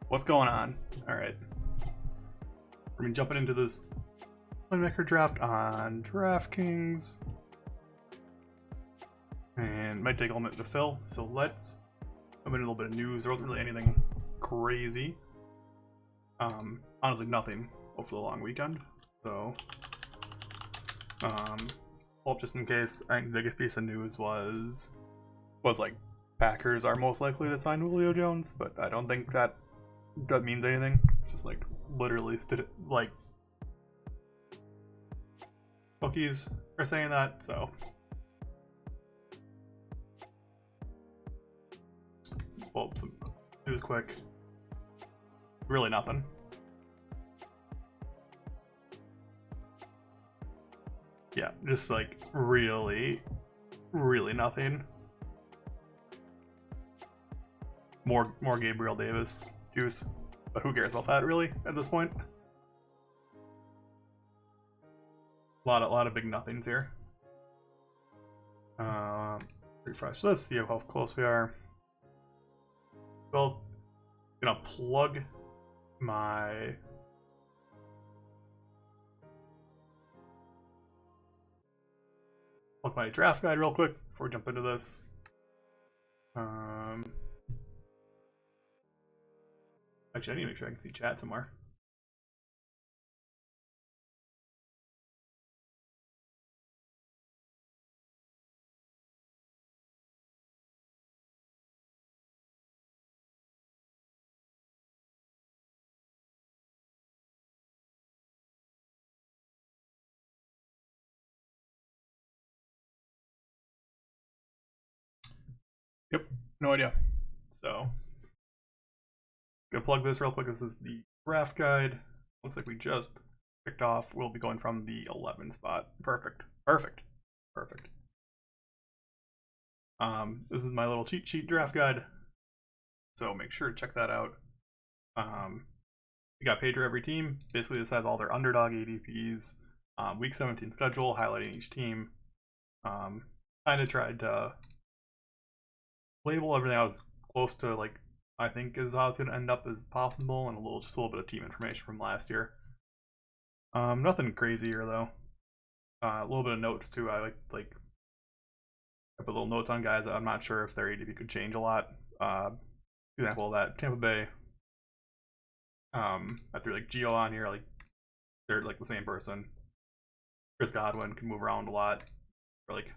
What's going on? Alright. We're gonna be jumping into this playmaker draft on DraftKings. And might take a minute to fill, so let's come in a little bit of news. There wasn't really anything crazy. Honestly nothing over the long weekend. So well, just in case, I think the biggest piece of news was like Packers are most likely to sign Julio Jones, but I don't think that means anything. It's just like literally like bookies are saying that, so pull up some news quick. Really nothing. Yeah, just like really nothing. More Gabriel Davis juice, but who cares about that really at this point? A lot of big nothings here. Refresh this, see how close we are. Well, I'm gonna plug my draft guide real quick before we jump into this. Actually, I need to make sure I can see chat somewhere. Yep, no idea. So, gonna plug this real quick. This is the draft guide. Looks like we just picked off. We'll be going from the 11 spot. Perfect. This is my little cheat sheet draft guide. So make sure to check that out. We got a page for every team. Basically, this has all their underdog ADPs, week 17 schedule, highlighting each team. Kind of tried to label everything out as close to like I think is how it's gonna end up as possible, and just a little bit of team information from last year. Nothing crazy here though. A little bit of notes too. I I put little notes on guys that I'm not sure if their ADP could change a lot. Example of that, Tampa Bay. I threw like Gio on here, like they're like the same person. Chris Godwin can move around a lot, or like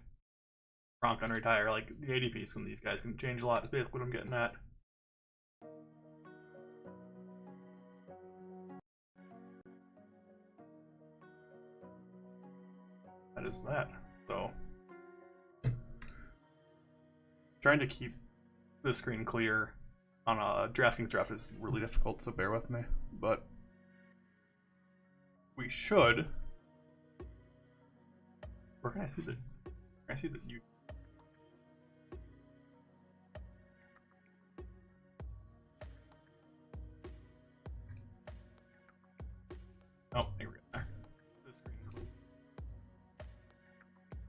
Gronk can retire. Like the ADPs from these guys can change a lot. Is basically what I'm getting at. That is that. So trying to keep the screen clear on a DraftKings draft is really difficult, so bear with me. But we should. Where can I see the? You. Oh, here we go. This screen.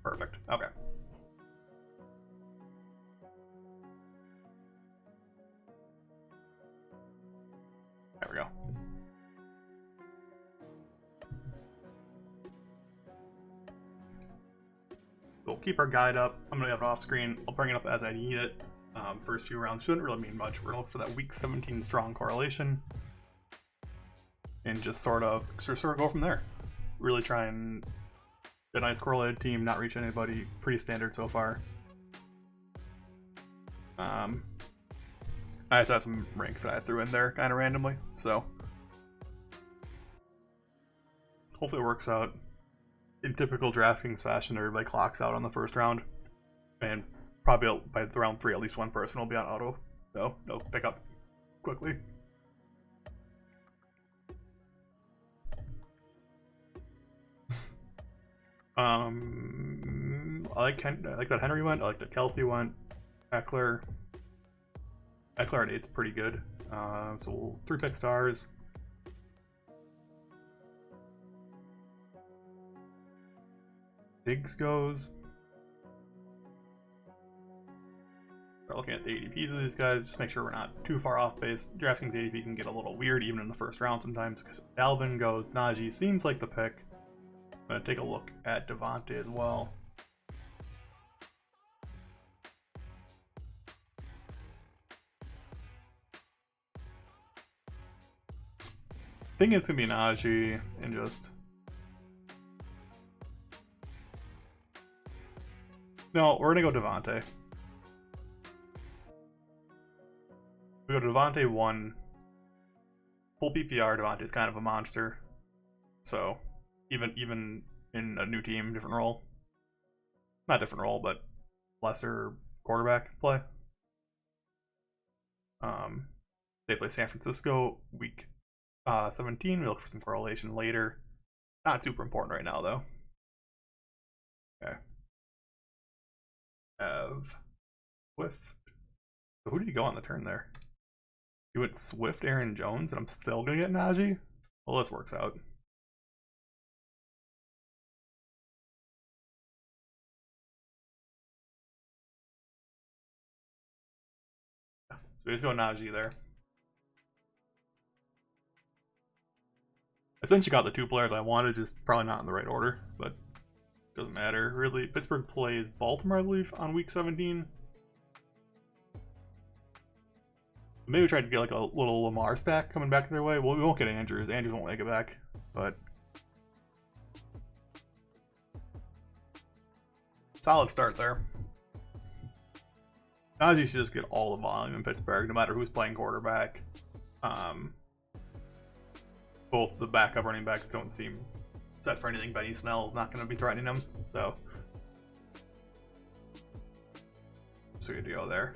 Perfect. Okay. There we go. We'll keep our guide up. I'm gonna have it off screen. I'll bring it up as I need it. First few rounds shouldn't really mean much. We're gonna look for that week 17 strong correlation, and just sort of go from there. Really try and get a nice correlated team, not reach anybody. Pretty standard so far. I just have some ranks that I threw in there kind of randomly, so hopefully it works out. In typical DraftKings fashion, everybody clocks out on the first round, and probably by the round 3 at least one person will be on auto, so they'll pick up quickly. I like that Henry went. I like that Kelsey went. Eckler at 8's pretty good. So we'll 3-pick stars. Diggs goes. start looking at the ADPs of these guys. Just make sure we're not too far off base. DraftKings ADPs can get a little weird even in the first round sometimes. Because Dalvin goes, Najee seems like the pick. I'm going to take a look at Devontae as well. I think it's going to be Najee and just... No, we're going to go Devontae. We go to Devontae 1. Full PPR, Devontae's kind of a monster. So, even in a new team, different role. Not different role, but lesser quarterback play. They play San Francisco week 17. We look for some correlation later. Not super important right now, though. Okay. Have Swift. So who did he go on the turn there? He went Swift, Aaron Jones, and I'm still going to get Najee? Well, this works out. So we just go Najee there. Essentially got the two players I wanted, just probably not in the right order, but doesn't matter. Really, Pittsburgh plays Baltimore, I believe, on week 17. Maybe we tried to get like a little Lamar stack coming back their way. Well, we won't get Andrews. Andrews won't make it back, but solid start there. Najee should just get all the volume in Pittsburgh, no matter who's playing quarterback. Both the backup running backs don't seem set for anything. Benny Snell is not going to be threatening him, so good to go there.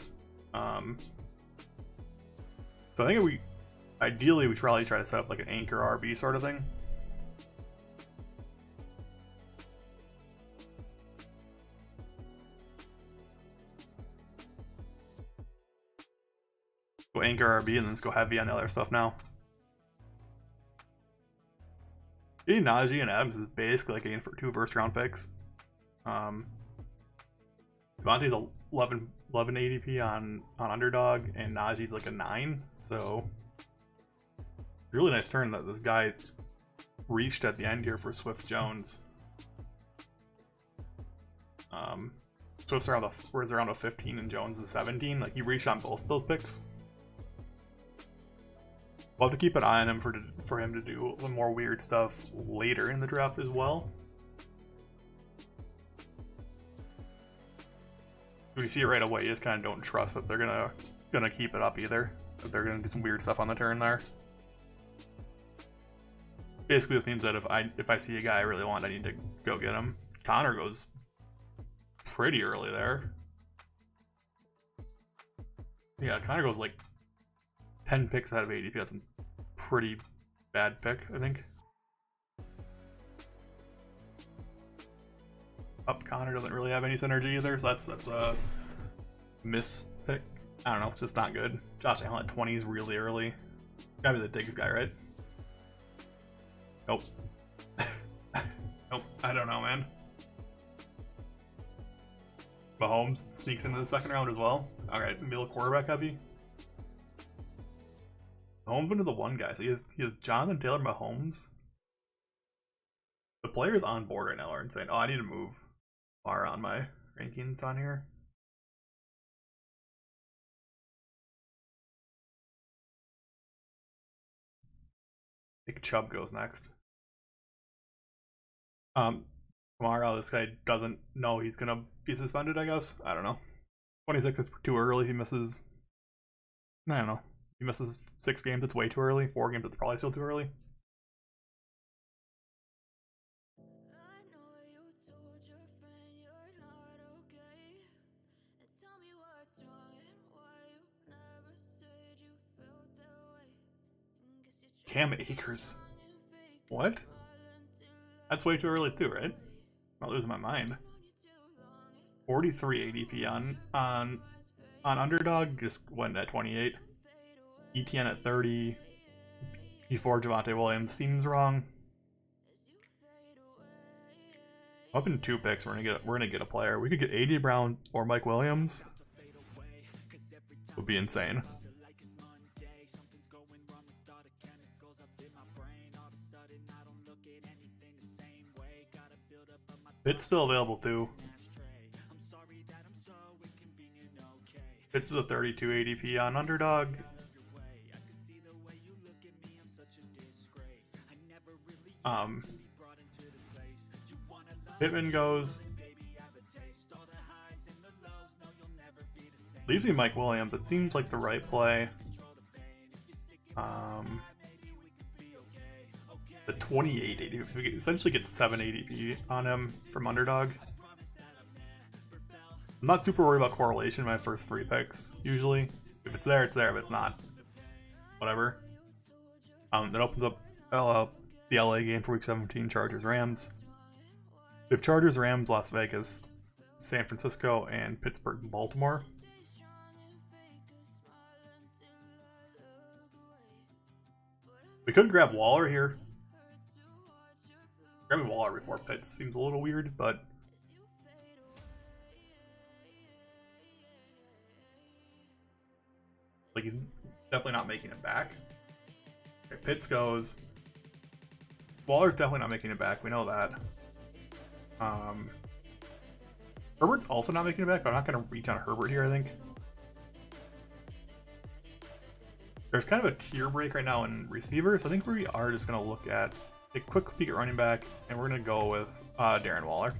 So I think ideally we should probably try to set up like an anchor RB sort of thing. Go anchor RB and then let's go heavy on the other stuff now. Getting Najee and Adams is basically like getting for 2 first round picks. Devontae's 11 ADP on Underdog, and Najee's like a 9. So really nice turn that this guy reached at the end here for Swift Jones. Swift's around a 15 and Jones is 17. Like he reached on both those picks. We'll have to keep an eye on him for him to do some more weird stuff later in the draft as well. We see it right away. You just kind of don't trust that they're gonna keep it up either. That they're gonna do some weird stuff on the turn there. Basically, this means that if I see a guy I really want, I need to go get him. Connor goes pretty early there. Yeah, Connor goes like 10 picks ahead of ADP. That's a pretty bad pick, I think. Connor doesn't really have any synergy either, so that's a miss pick. I don't know, just not good. Josh Allen at 20 is really early. Gotta be the Diggs guy, right? Nope. Nope, I don't know, man. Mahomes sneaks into the second round as well. Alright, maybe a little quarterback heavy. Mahomes went to the one guy, so he has Jonathan Taylor, Mahomes. The players on board right now are insane. Oh, I need to move far on my rankings on here. I think Chubb goes next. Tomorrow, this guy doesn't know he's gonna be suspended, I guess. I don't know. 26 is too early. He misses. I don't know. He misses 6 games. It's way too early. 4 games. It's probably still too early. Cam Akers. What? That's way too early too, right? I'm not losing my mind. 43 ADP on Underdog, just went at 28. ETN at 30. Before Javonte Williams seems wrong. Up in 2 picks, we're gonna get a player. We could get AJ Brown or Mike Williams. would be insane. It's still available too. It's the 32 ADP on Underdog. Pittman goes. Leaves me Mike Williams. It seems like the right play. The 28 ADP. We essentially get 7 ADP on him from Underdog. I'm not super worried about correlation in my first 3 picks, usually. If it's there, it's there. If it's not, whatever. That opens up the LA game for Week 17, Chargers-Rams. We have Chargers-Rams, Las Vegas, San Francisco, and Pittsburgh-Baltimore. We could grab Waller here. Grabbing Waller before Pitts seems a little weird, but like he's definitely not making it back. Okay, Pitts goes. Waller's definitely not making it back. We know that. Herbert's also not making it back, but I'm not going to reach on Herbert here, I think. There's kind of a tier break right now in receivers, so I think we are just going to look at a quick peek at running back, and we're going to go with Darren Waller.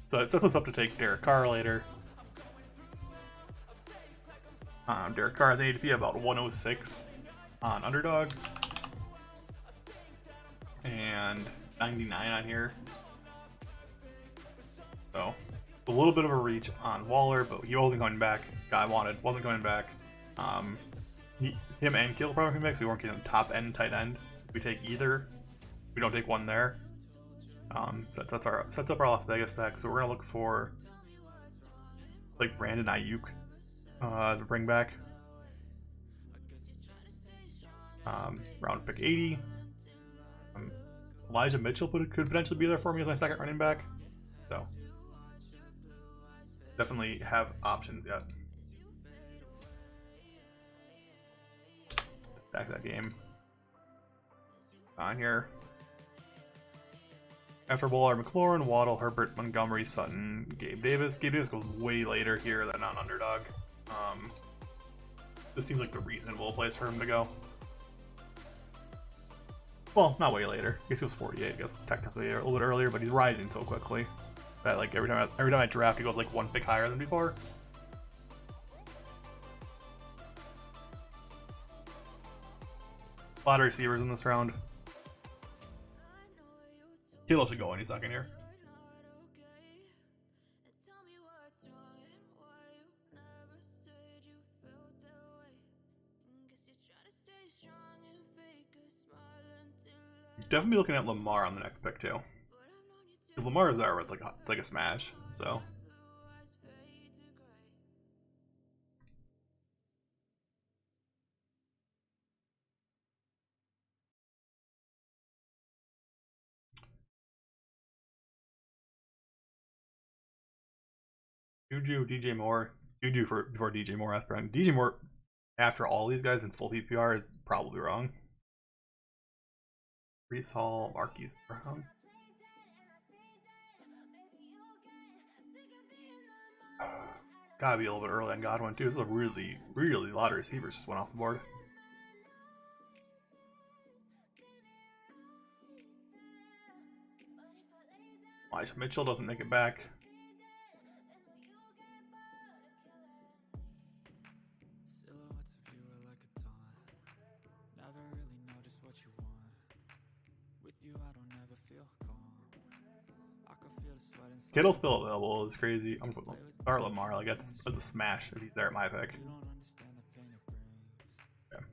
So it sets us up to take Derek Carr later. Derek Carr, they need to be about 106 on Underdog. And 99 on here. So a little bit of a reach on Waller, but he wasn't going back. Guy wanted, wasn't going back. Him and Kittle probably mix. We weren't getting top end, tight end. If we take either, we don't take one there. Sets up our Las Vegas stack. So we're gonna look for like Brandon Ayuk as a bring back. Round pick 80. Elijah Mitchell could potentially be there for me as my second running back. So definitely have options yet. Stack that game on here. After Waller, McLaurin, Waddle, Herbert, Montgomery, Sutton, Gabe Davis. Gabe Davis goes way later here than on Underdog. This seems like the reasonable place for him to go. Well, not way later. I guess he was 48. I guess technically a little bit earlier, but he's rising so quickly that like every time I draft, he goes like one pick higher than before. A lot of receivers in this round. Kittle should go any second here. Definitely looking at Lamar on the next pick too. If Lamar is there, it's like a smash. So. Juju, DJ Moore. Juju before DJ Moore aspirant. DJ Moore after all these guys in full PPR is probably wrong. Brees Hall, Marquise Brown. Gotta be a little bit early on Godwin too. This is a really lot of receivers just went off the board. Elijah Mitchell doesn't make it back. Kittle's still available. It's crazy. I'm gonna start Lamar. Like that's a smash if he's there at my pick. Okay.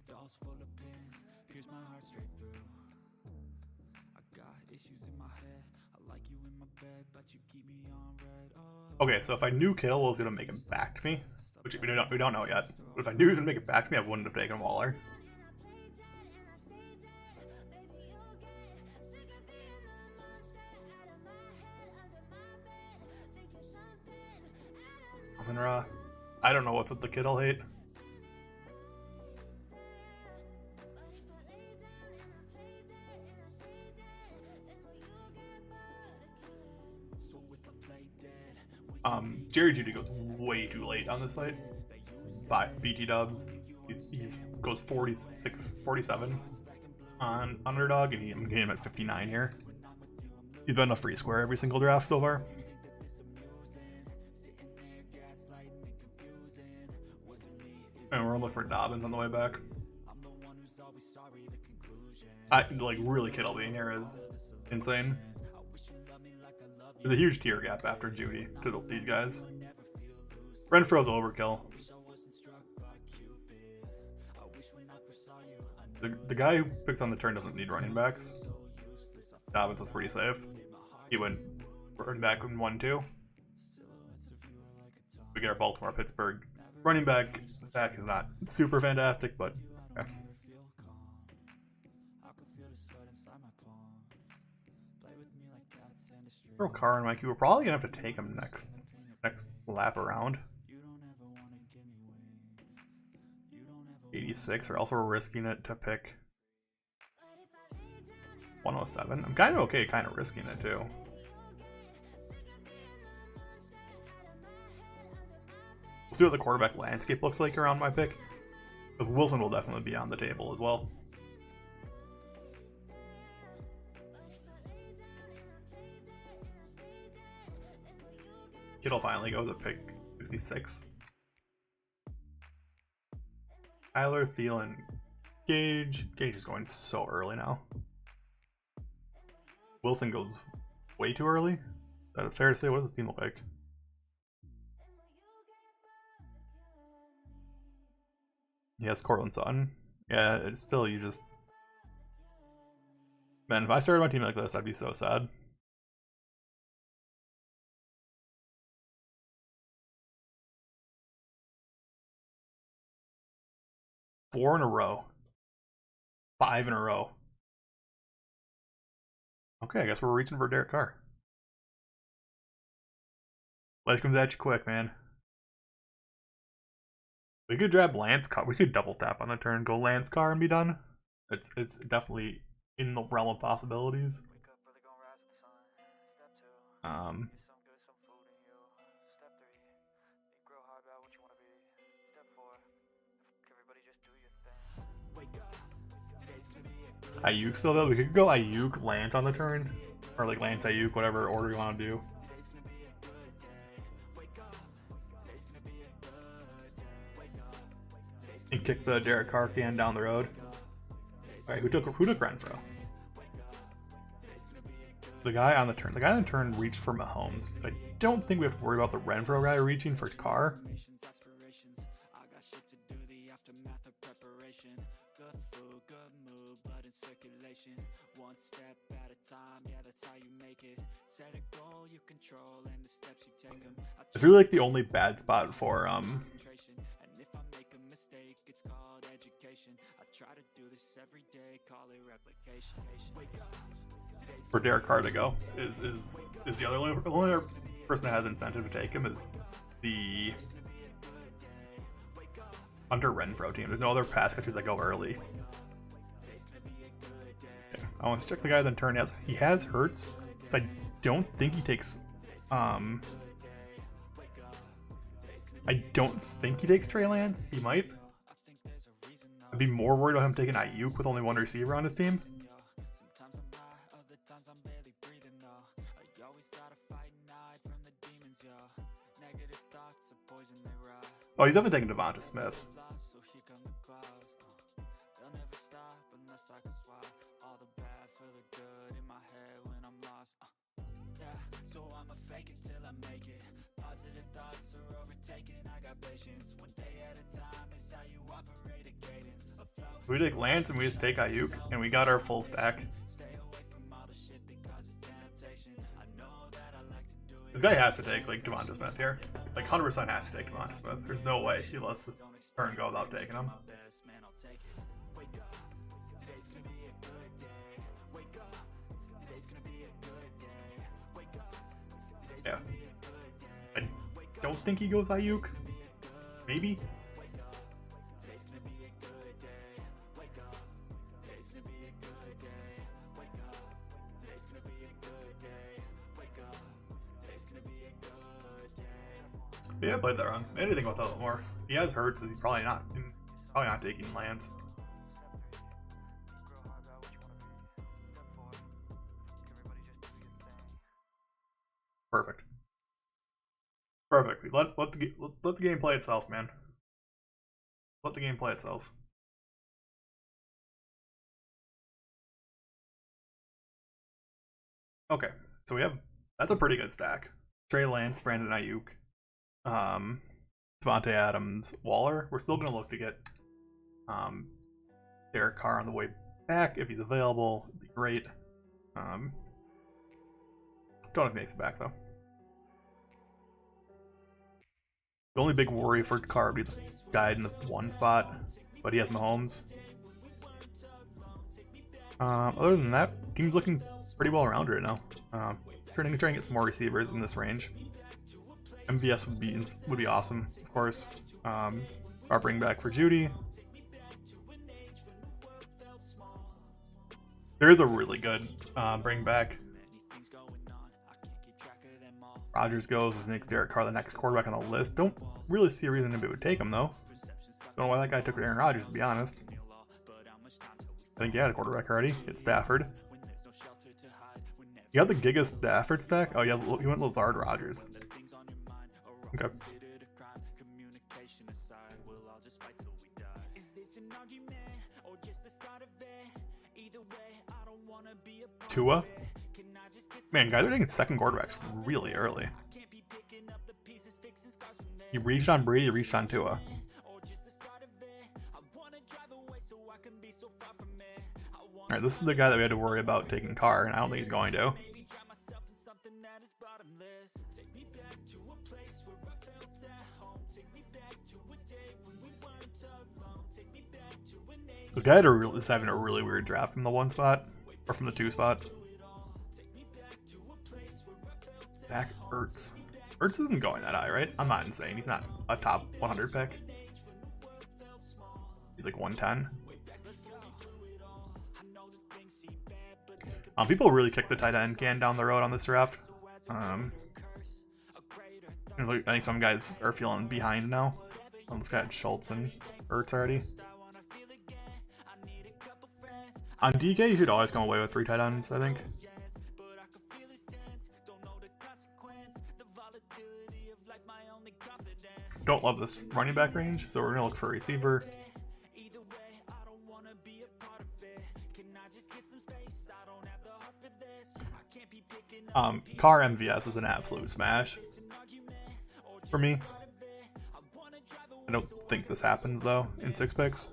Dolls full of pins, pierce my heart straight through. I got Okay, so if I knew Kittle was gonna make it back to me, which we don't know yet, but if I knew he was gonna make it back to me, I wouldn't have taken Waller. I don't know what's with the Kittle hate. Jerry Jeudy goes way too late on this site. By BT dubs, he's goes 46, 47 on Underdog, and I'm getting him at 59 here. He's been a free square every single draft so far. And we're gonna look for Dobbins on the way back. Like really Kittle being here is insane. There's a huge tier gap after Jeudy to these guys. Renfro's overkill. The guy who picks on the turn doesn't need running backs. Dobbins was pretty safe. He went running back in 1-2. We get our Baltimore-Pittsburgh running back stack is not super fantastic, but okay. Throw Carr and Mikey. We're probably gonna have to take him next lap around. 86, or else we're risking it to pick 107. I'm kind of okay kind of risking it too. We'll see what the quarterback landscape looks like around my pick. But Wilson will definitely be on the table as well. Kittle finally goes at pick 66. Tyler, Thielen, Gage. Gage is going so early now. Wilson goes way too early. Is that fair to say? What does this team look like? Yes, Cortland Sutton. Yeah, it's still, you just... Man, if I started my team like this, I'd be so sad. Four in a row. 5 in a row. Okay, I guess we're reaching for Derek Carr. Life comes at you quick, man. We could grab Lance Carr. We could double tap on the turn, go Lance Carr, and be done. It's definitely in the realm of possibilities. Ayuk still though. We could go Ayuk, Lance on the turn, or like Lance Ayuk, whatever order you want to do. And kick the Derek Carr can down the road. Alright, who took Renfro? The guy on the turn. The guy on the turn reached for Mahomes. So I don't think we have to worry about the Renfro guy reaching for Carr. It's really like the only bad spot for Derek Carr to go is the only person that has incentive to take him is the Hunter Renfro team. There's no other pass catchers that go early. Okay. I want to check the guy that turn. He has Hurts. So I don't think he takes I don't think he takes Trey Lance. He might. I'd be more worried about him taking Ayuk with only one receiver on his team. Oh, he's definitely taking Devonta Smith. We take Lance and we just take Ayuk, and we got our full stack. This guy has to take like Devonta Smith here. Like 100% has to take Devonta Smith. There's no way he lets this turn go without taking him. Yeah. I don't think he goes Ayuk. Maybe. Yeah, I played that wrong. I didn't think about that a little more. If he has Hurts, is he probably not taking Lance. Perfect. Perfect. Let the game play itself, man. Let the game play itself. Okay, so that's a pretty good stack. Trey Lance, Brandon Ayuk, Devontae Adams, Waller. We're still gonna look to get Derek Carr on the way back if he's available. It'd be great. Don't know if he makes it back though. The only big worry for Carr would be the guy in the 1 spot, but he has Mahomes. Other than that, team's looking pretty well around right now. Trying to get some more receivers in this range. MVS would be awesome, of course. Our bring back for Judy. There is a really good bring back. Rodgers goes, which makes Derek Carr the next quarterback on the list. Don't really see a reason anybody would take him though. Don't know why that guy took Aaron Rodgers, to be honest. I think he had a quarterback already. It's Stafford. You got the Giga Stafford stack? Oh yeah, he went Lazard Rodgers. Okay. Tua? Man, guys are taking second quarterbacks really early. You reached on Brady, you reached on Tua. Alright, this is the guy that we had to worry about taking Carr, and I don't think he's going to. This guy is having a really weird draft from the 1 spot, or from the 2 spot. Zach Ertz. Ertz isn't going that high, right? I'm not insane. He's not a top 100 pick. He's like 110. People really kick the tight end can down the road on this draft. I think some guys are feeling behind now. This guy had Schultz and Ertz already. On DK, you should always come away with 3 tight ends, I think. Don't love this running back range, so we're going to look for a receiver. Carr MVS is an absolute smash for me. I don't think this happens though in 6 picks.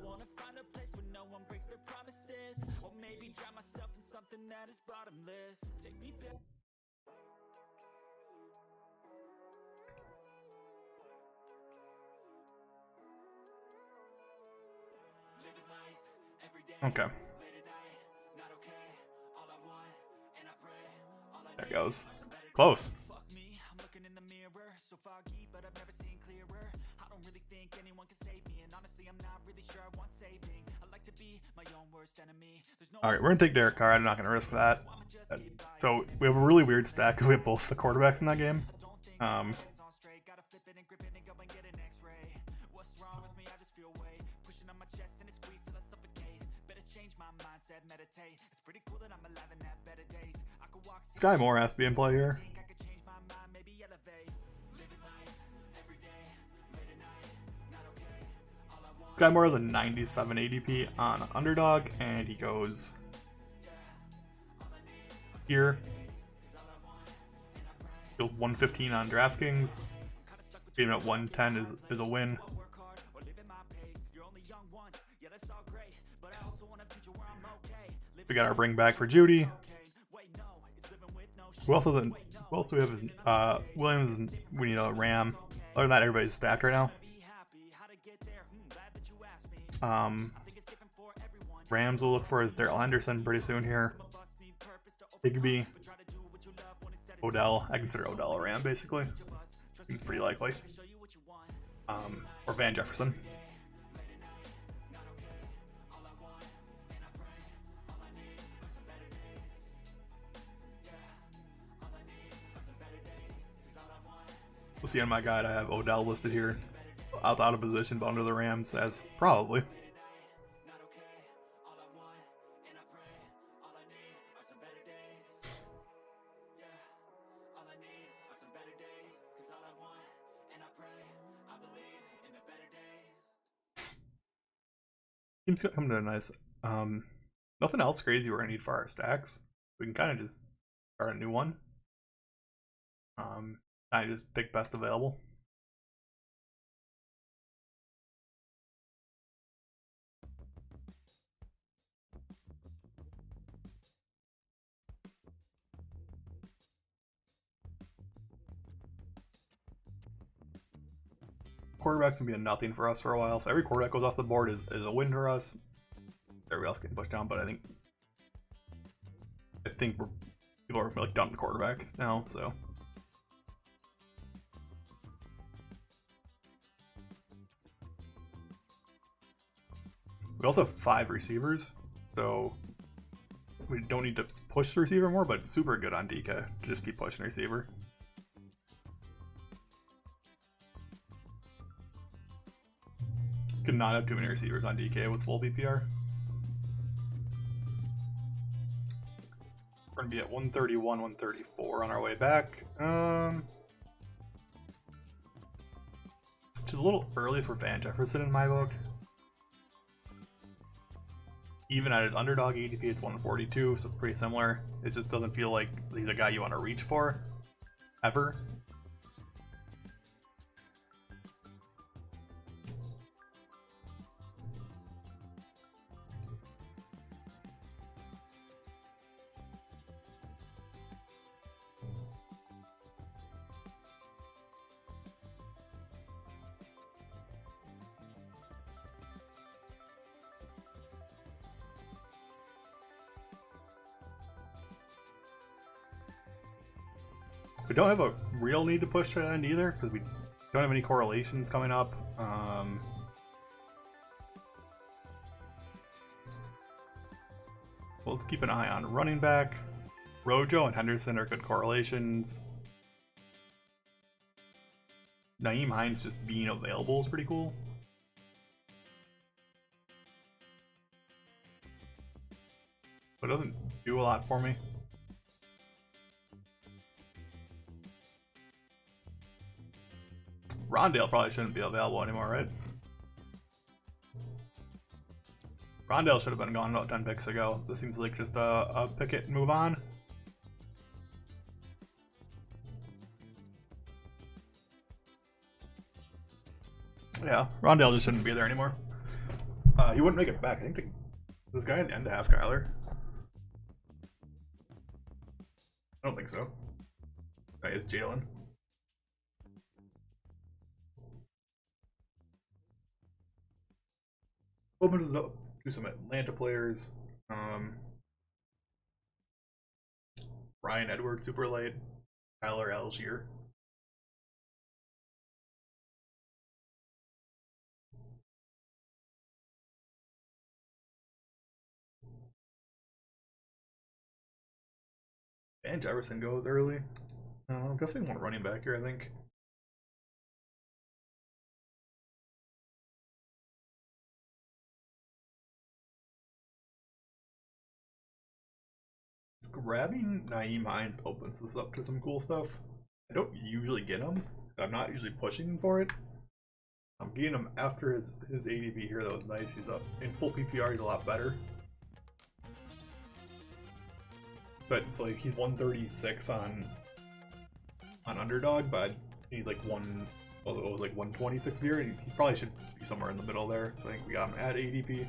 Okay. There it goes. Close. Alright, we're going to take Derek Carr. I'm not going to risk that. So, we have a really weird stack. We have both the quarterbacks in that game. Sky Moore has to be in play here. Sky Moore has a 97 ADP on Underdog, and he goes here. Goes 115 on DraftKings. Being at 110 is a win. We got our bring back for Judy. Who else has a Who else do we have? Is, Williams, we need a Ram. Other than that, everybody's stacked right now. Rams will look for Daryl Henderson pretty soon here. Higbee, Odell. I consider Odell a Ram basically. Seems pretty likely. Or Van Jefferson. We'll see on my guide. I have Odell listed here, out of position, but under the Rams as probably. Team's coming to a nice. Nothing else crazy we're gonna need for our stacks. We can kind of just start a new one. I just pick best available. Quarterback's gonna be a nothing for us for a while, so every quarterback goes off the board is a win for us. Everybody else getting pushed down, but I think people are like done with quarterback now, so. We also have 5 receivers, so we don't need to push the receiver more, but it's super good on DK to just keep pushing receiver. Could not have too many receivers on DK with full PPR. We're gonna be at 131, 134 on our way back. Which is a little early for Van Jefferson in my book. Even at his underdog ADP, it's 142, so it's pretty similar. It just doesn't feel like he's a guy you want to reach for, ever. We don't have a real need to push to end either, because we don't have any correlations coming up. Well, let's keep an eye on running back. Rojo and Henderson are good correlations. Nyheim Hines just being available is pretty cool. But it doesn't do a lot for me. Rondale probably shouldn't be available anymore, right? Rondale should have been gone about 10 picks ago. This seems like just a pick it and move on. Yeah, Rondale just shouldn't be there anymore. He wouldn't make it back. I think this guy at the end to have Kyler. I don't think so. That is Jalen. Opens up to some Atlanta players. Ryan Edwards super late. Tyler Algier. Van Jefferson goes early. Definitely want running back here, I think. Grabbing Nyheim Hines opens this up to some cool stuff. I don't usually get him. I'm not usually pushing for it. I'm getting him after his ADP here. That was nice. He's up in full PPR. He's a lot better. But so he's 136 on Underdog, but he's like it was like 126 here, and he probably should be somewhere in the middle there. So I think we got him at ADP.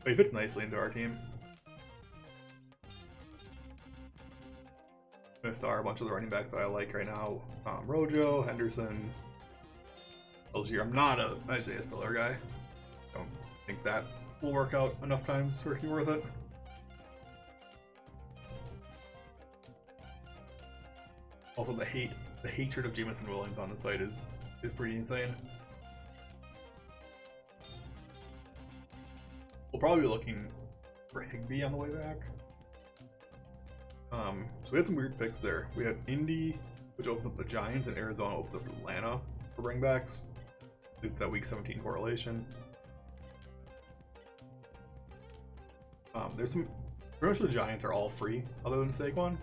But he fits nicely into our team. gonna star a bunch of the running backs that I like right now. Rojo, Henderson, Algier. I'm not a Isaiah Spiller guy. Don't think that will work out enough times for it to be worth it. Also, the hatred of Jameson Williams on the site is pretty insane. We'll probably be looking for Higbee on the way back. So we had some weird picks there. We had Indy, which opened up the Giants, and Arizona opened up Atlanta for bringbacks. Did that week 17 correlation. There's some. Pretty much the Giants are all free, other than Saquon.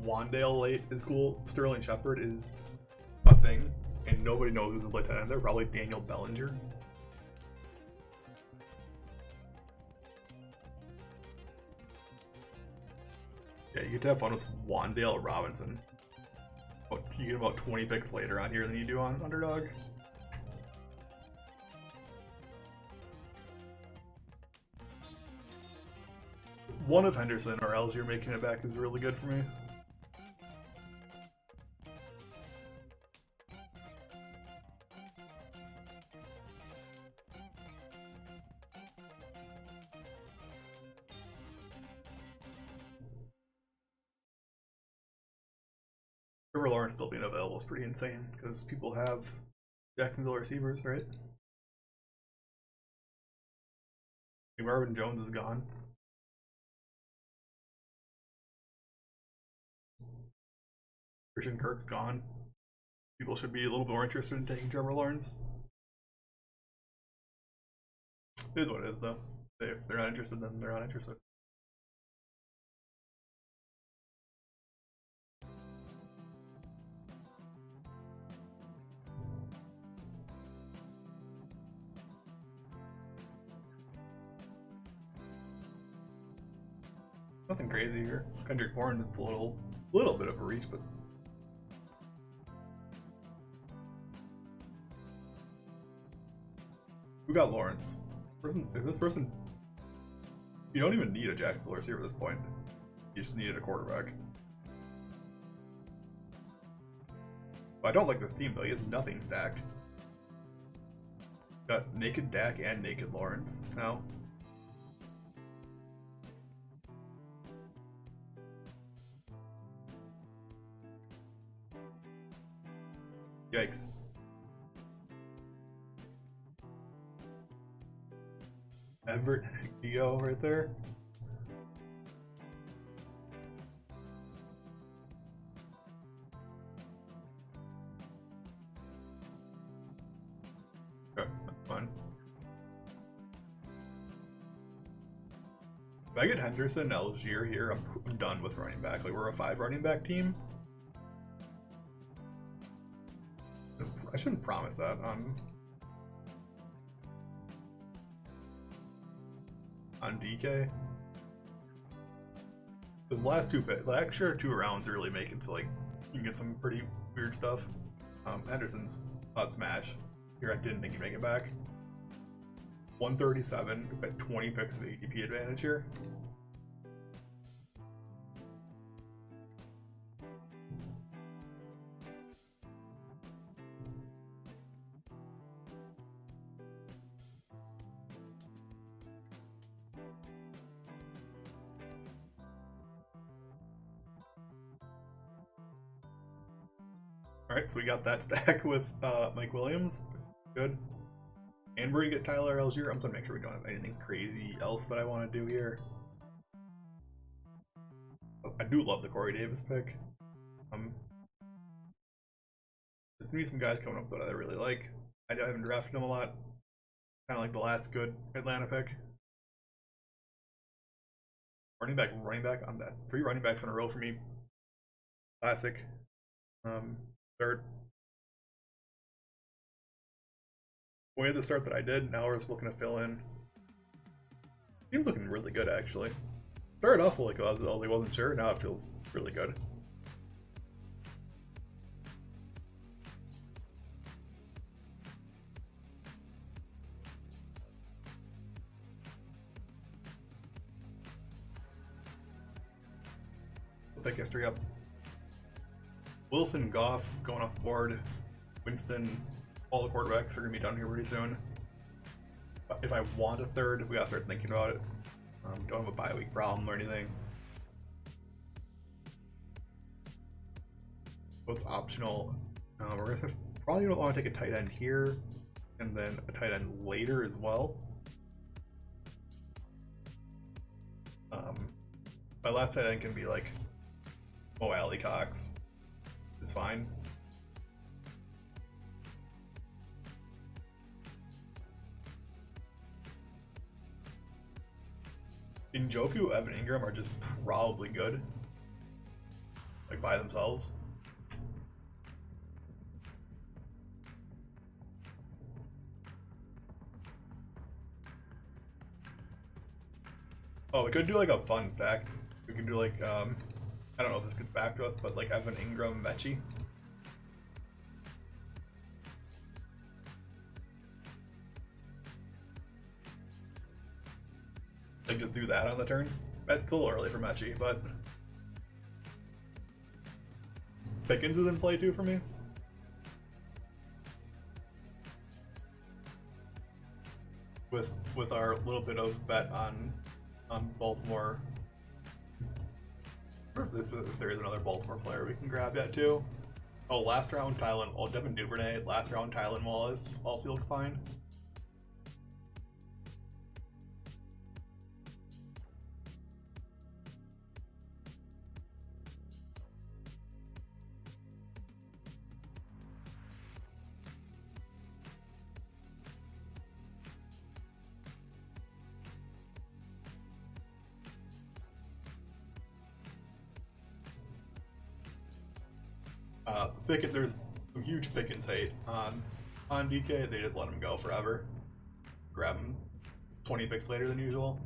Wandale late is cool. Sterling Shepard is a thing, and nobody knows who's a play tight end there. Probably Daniel Bellinger. Yeah, you get to have fun with Wandale Robinson. You get about 20 picks later on here than you do on Underdog. One of Henderson or Algier making it back is really good for me. Trevor Lawrence still being available is pretty insane because people have Jacksonville receivers, right? Marvin Jones is gone. Christian Kirk's gone. People should be a little bit more interested in taking Trevor Lawrence. It is what it is, though. If they're not interested, then they're not interested. Nothing crazy here. Kendrick Bourne, it's a little bit of a reach, but who got Lawrence? If this person, you don't even need a Jacksonville receiver at this point. You just needed a quarterback. But I don't like this team though. He has nothing stacked. Got naked Dak and naked Lawrence now. Yikes. Everett Ego right there. Okay, that's fine. If I get Henderson and Algier here, I'm done with running back. Like, we're a 5 running back team. I shouldn't promise that on DK. Because the last the extra 2 rounds really make it so like you can get some pretty weird stuff. Henderson's smash. Here I didn't think he'd make it back. 137, got 20 picks of ADP advantage here. Alright, so we got that stack with Mike Williams. Good. And we're gonna get Tyler Algier. I'm just gonna make sure we don't have anything crazy else that I want to do here. I do love the Corey Davis pick. There's gonna be some guys coming up that I really like. I haven't drafted them a lot. Kind of like the last good Atlanta pick. Running back on that. 3 running backs in a row for me. Classic. Third. We had the start that I did. Now we're just looking to fill in. Team's looking really good, actually. Started off like I wasn't sure. Now it feels really good. pick history up. Wilson, Goff going off the board. Winston, all the quarterbacks are going to be done here pretty soon. If I want a third, we got to start thinking about it. Don't have a bye week problem or anything. What's optional? We're going to probably don't want to take a tight end here and then a tight end later as well. My last tight end can be like Alley Cox. It's fine. Njoku, Evan Ingram are just probably good, like by themselves. Oh, we could do like a fun stack. We can do like, I don't know if this gets back to us, but like Evan Ingram, Mechie. Like just do that on the turn. It's a little early for Mechie, but Pickens is in play too for me. With our little bit of bet on Baltimore. Or if there is another Baltimore player we can grab yet too. Oh, last round Tylen. Oh, Devin Duvernay. Last round Tylen Wallace. All feel fine. Pickett, there's some huge Pickens hate on DK. They just let him go forever. Grab him 20 picks later than usual.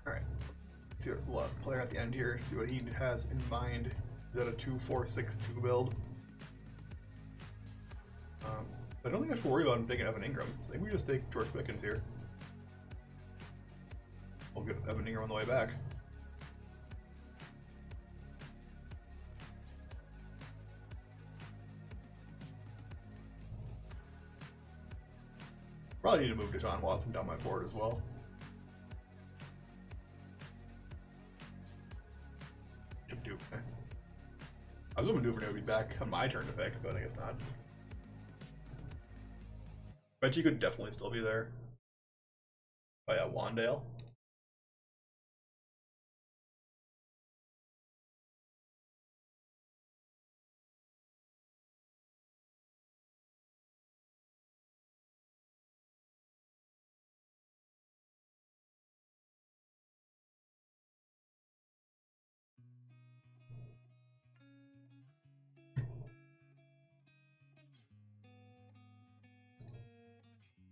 Alright, see what player at the end here, see what he has in mind. Is that a 2-4-6-2 build? I don't think I have to worry about him taking Evan Ingram. So I think we just take George Pickens here. We'll get Evan Ingram on the way back. Probably need to move Deshaun Watson down my board as well. I was hoping Duvernay would be back on my turn to pick, but I guess not. Bet you could definitely still be there. Oh yeah, Wandale.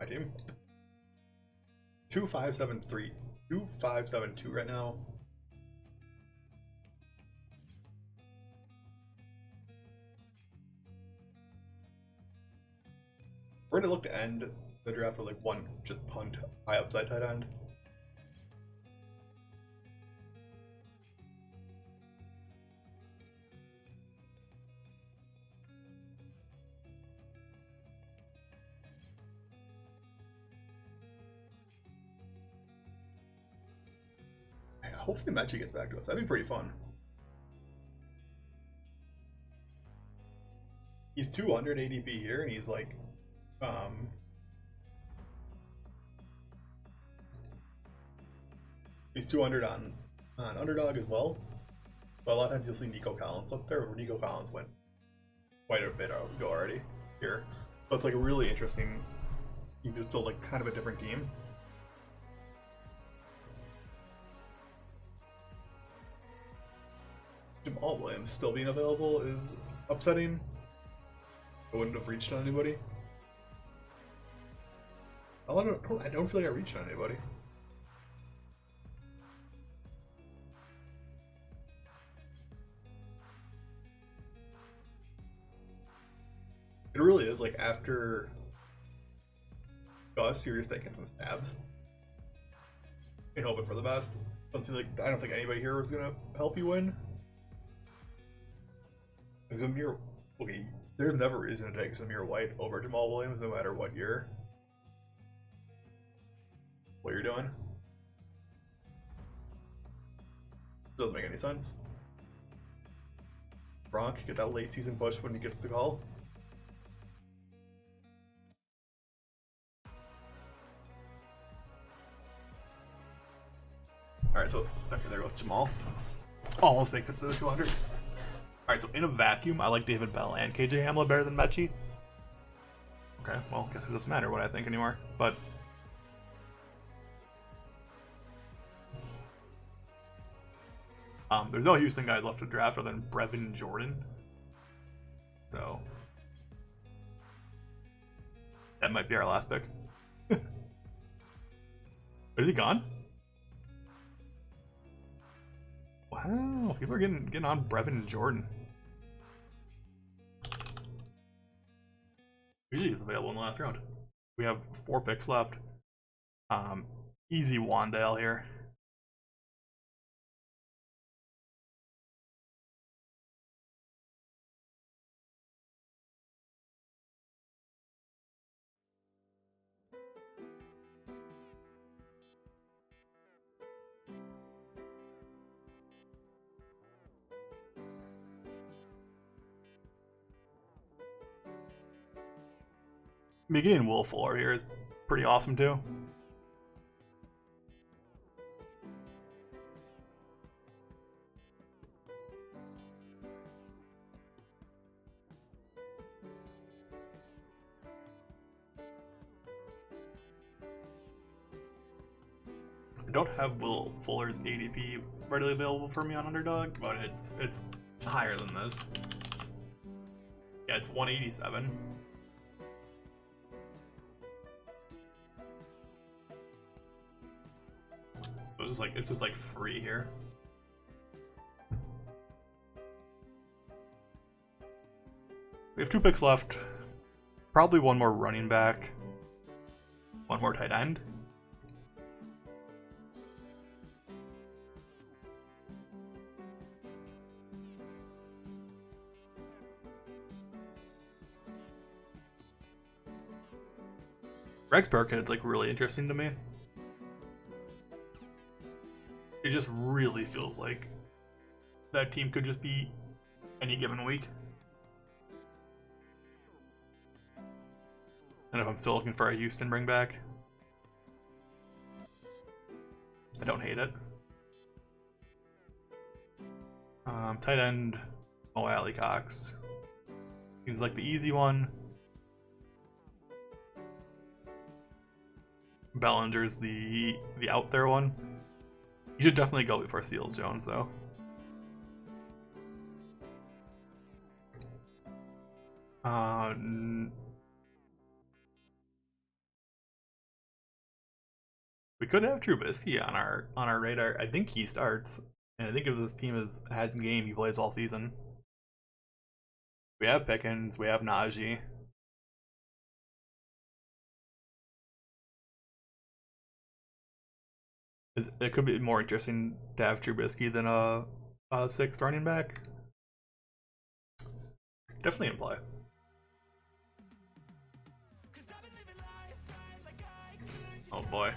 My team. 2-5-7-3. 2-5-7-2 right now. We're gonna look to end the draft with like one just punt high upside tight end. Hopefully Mechie gets back to us. That'd be pretty fun. He's 200 ADP here, and he's like, he's 200 on Underdog as well. But a lot of times you'll see Nico Collins up there, where Nico Collins went quite a bit ago already here. So it's like a really interesting. You can just build like kind of a different team. Jamal Williams still being available is upsetting. I wouldn't have reached on anybody. I don't feel like I reached on anybody. It really is like after Gus, you're just taking some stabs and hoping for the best. I don't think anybody here was gonna help you win. Zamir, okay, there's never reason to take Zamir White over Jamal Williams, no matter what you're doing. Doesn't make any sense. Gronk, get that late season push when he gets the call. Alright, so okay, there goes Jamal. Almost makes it to the 200s. Alright, so in a vacuum, I like David Bell and KJ Hamler better than Mechie. Okay, well, I guess it doesn't matter what I think anymore, but there's no Houston guys left to draft other than Brevin Jordan. So that might be our last pick. Is he gone? Wow, people are getting on Brevin Jordan. Usually he's available in the last round. We have 4 picks left. Easy Wandale here. Getting Will Fuller here is pretty awesome too. I don't have Will Fuller's ADP readily available for me on Underdog, but it's higher than this. Yeah, it's 187. So it's just like free here. We have 2 picks left. Probably one more running back. One more tight end. Rex Burkhead's like really interesting to me. It just really feels like that team could just be any given week. And if I'm still looking for a Houston bring back, I don't hate it. Tight end, Alley Cox. Seems like the easy one. Bellinger's the out there one. You should definitely go before Seals Jones though. We could have Trubisky on our radar. I think he starts, and I think if this team has a game, he plays all season. We have Pickens, we have Najee. It could be more interesting to have Trubisky than a 6th running back. Definitely in play. Oh boy.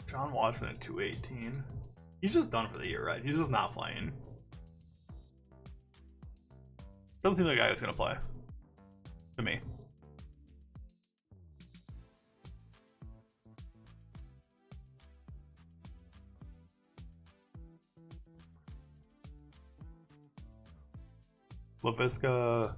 John Watson at 218. He's just done for the year, right? He's just not playing. Doesn't seem like a guy who's gonna play. To me. LaVisca.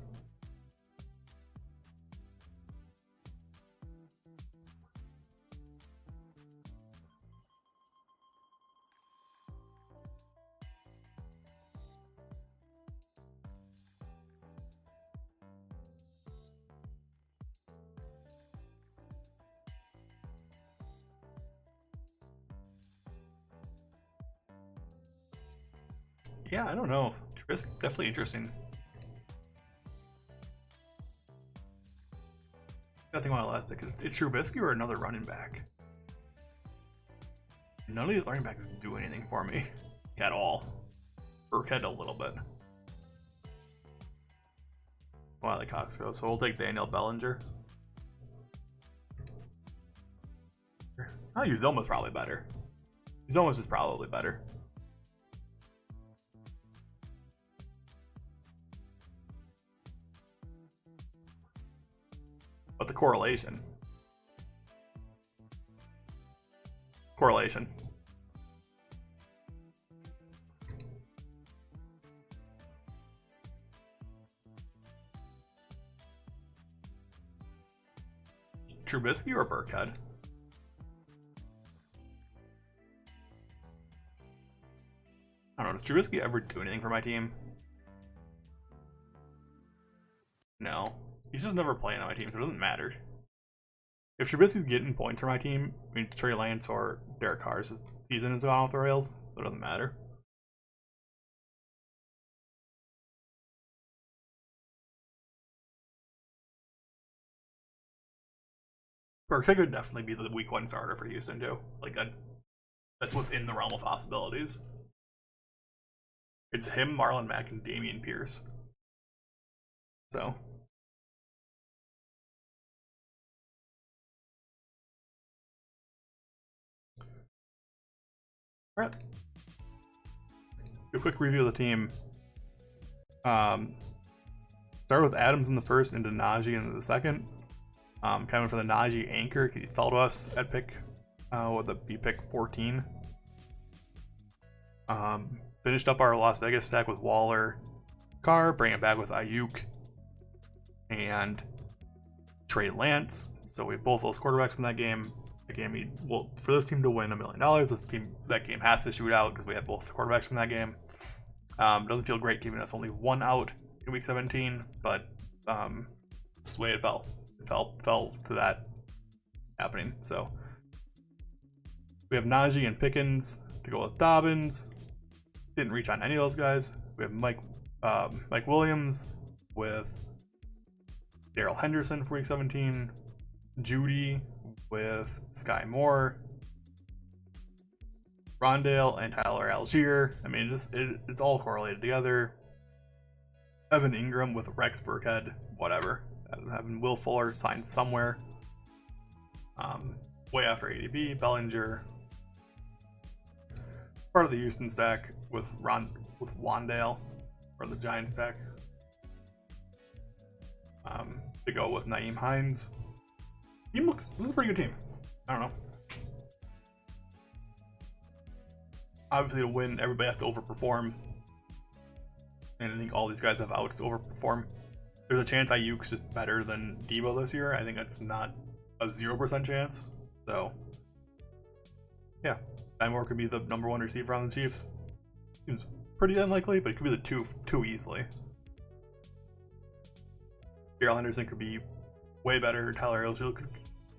Yeah, I don't know. Trubisky definitely interesting. I think my last pick is Trubisky or another running back. None of these running backs do anything for me at all. Burkhead a little bit. Wiley Cox goes, so we'll take Daniel Bellinger. Oh, Uzoma's probably better. Uzoma's is probably better. But the correlation. Trubisky or Burkhead? I don't know, does Trubisky ever do anything for my team? No. He's just never playing on my team, so it doesn't matter. If Trubisky's getting points for my team, it means Trey Lance or Derek Carr's season has gone off the rails, so it doesn't matter. Burkhead could definitely be the week 1 starter for Houston too. Like that's within the realm of possibilities. It's him, Marlon Mack, and Dameon Pierce. So. Alright. Do a quick review of the team. Start with Adams in the first, into Najee into the second. Coming for the Najee anchor, he fell to us at pick, with the B pick 14. Finished up our Las Vegas stack with Waller, Carr, bring it back with Ayuk and Trey Lance. So we have both those quarterbacks from that game. The game, well, for this team to win $1 million, that game has to shoot out because we have both quarterbacks from that game. Doesn't feel great giving us only 1 out in week 17, but it's the way it fell. It fell to that happening. So we have Najee and Pickens to go with Dobbins. Didn't reach on any of those guys. We have Mike Williams with Darrell Henderson for week 17. Judy with Sky Moore, Rondale, and Tyler Algier. I mean, it's all correlated together. Evan Ingram with Rex Burkhead, whatever. Having Will Fuller signed somewhere. Way after ADP, Bellinger. Part of the Houston stack with Wandale, or the Giants stack. To go with Nyheim Hines. This is a pretty good team. I don't know. Obviously, to win, everybody has to overperform. And I think all these guys have outs to overperform. There's a chance Ayuk's just better than Debo this year. I think that's not a 0% chance. So, yeah. Sky Moore could be the #1 receiver on the Chiefs. Seems pretty unlikely, but it could be the two easily. Darrell Henderson could be way better. Tyler Algier could.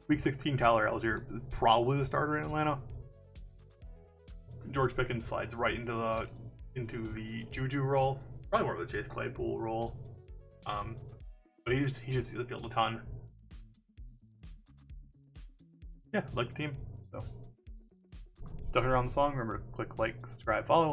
Week 16, Tyler Algier is probably the starter in Atlanta. George Pickens slides right into the Juju role, probably more of the Chase Claypool role. But he should see the field a ton. Yeah, like the team. So, stuck around the song. Remember to click like, subscribe, follow.